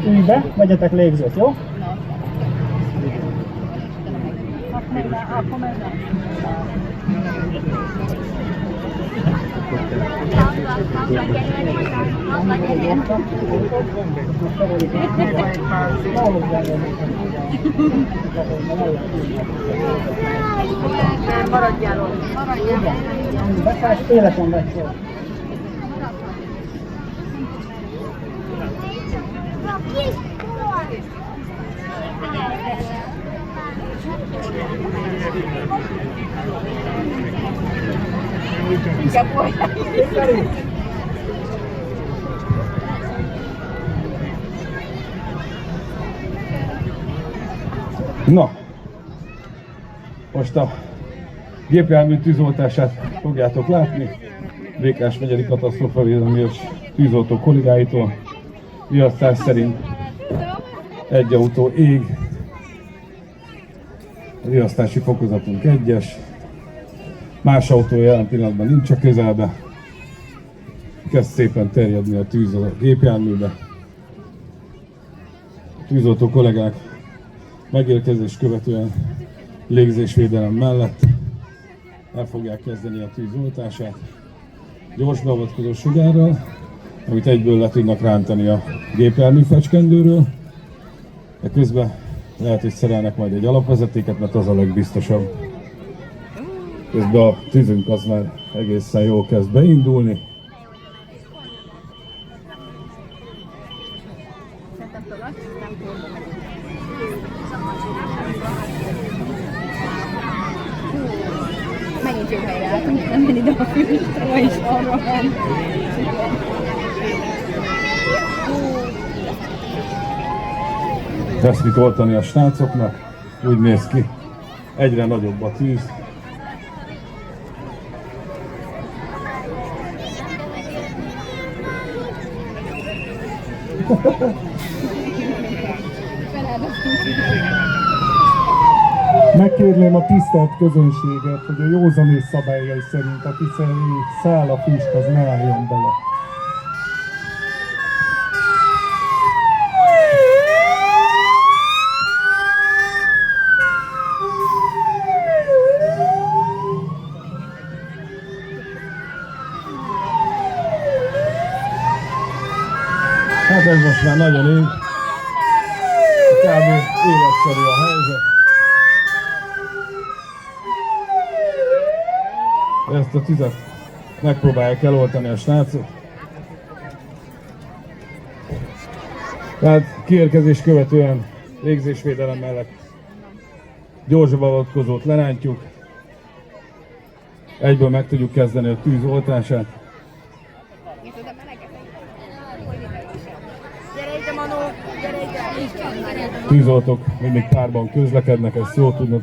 Ülj be, vegyetek légzőt, jó? Maradjál ott. Beszállás életem lesz. Na, most a gépjármű tűzoltását fogjátok látni. Békás megyeri katasztrófavédelmi és tűzoltó kollégáitól. Riasztás szerint egy autó ég. A riasztási fokozatunk 1-es. Más autó jelen pillanatban nincs a közelbe. Kezd szépen terjedni a tűz a gépjárműbe. A tűzoltó kollégák megérkezés követően légzésvédelem mellett el fogják kezdeni a tűzoltását. Gyors beavatkozó sugárral, amit egyből le tudnak rántani a gépjármű fecskendőről. De közben lehet, hogy szerelnek majd egy alapvezetéket, mert az a legbiztosabb. Közben a tűzünk az már egészen jól kezd beindulni. Megint jobb helyre álltunk, nem menni ide a fűstra is arra ment. Lesz mit oltani a srácoknak, úgy néz ki, egyre nagyobb a tűz. Megkérném a tisztelt közönséget, hogy a józanész szabályai szerint, aki szerint száll a füst, az ne álljon bele. Hát ez most már nagyon ég. Kb. Életszerű a helyzet. Ezt a tüzet megpróbálják eloltani a srácok. Tehát kiérkezés követően légzésvédelem mellett gyors beavatkozót lerántjuk. Egyből meg tudjuk kezdeni a tűz oltását. Tűzoltók mindig párban közlekednek, ezt jól tudnak.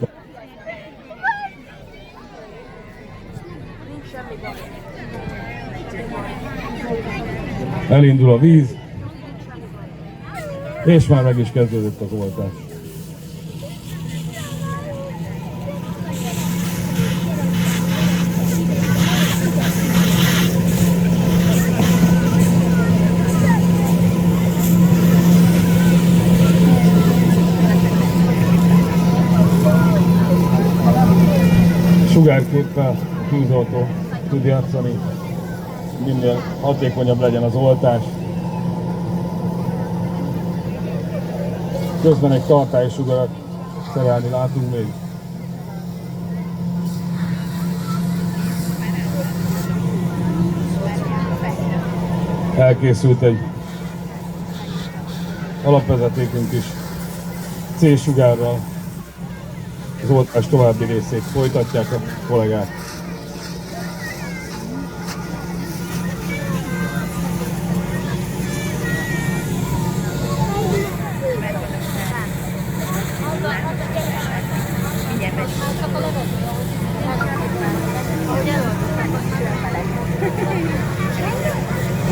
Elindul a víz, és már meg is kezdődött az oltás. Sugárképpel a tűzoltó tud játszani, minél hatékonyabb legyen az oltás. Közben egy tartálysugarat szerelni látunk még. Elkészült egy alapvezetékünk is C-sugárral. Az oltás további részét folytatják a kollégák.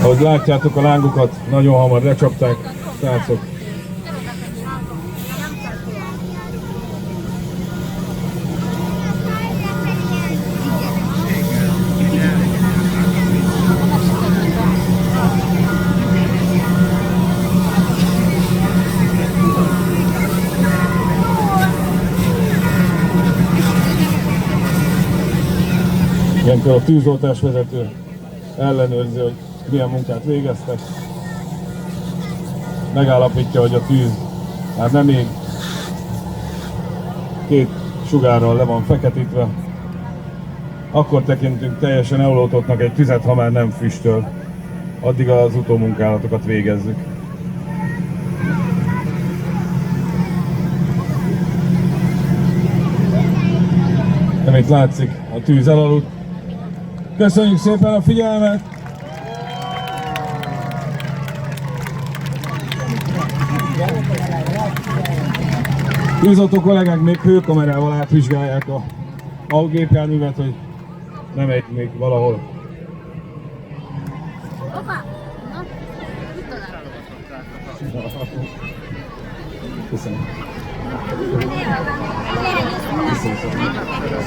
Ahogy látjátok, a lángokat nagyon hamar lecsapták, srácok. Ilyenkor a tűzoltás vezető ellenőrzi, hogy milyen munkát végeztek. Megállapítja, hogy a tűz már nem ég, 2 sugárral le van feketítve. Akkor tekintünk teljesen eloltottnak egy tüzet, ha már nem füstöl. Addig az utómunkálatokat végezzük. Amit látszik, a tűz elaludt. Köszönjük szépen a figyelmet! Tűzoltó kollégák még hőkamerával átvizsgálják a gépjárművet, hogy nem egy még valahol. Köszönöm. Köszönöm.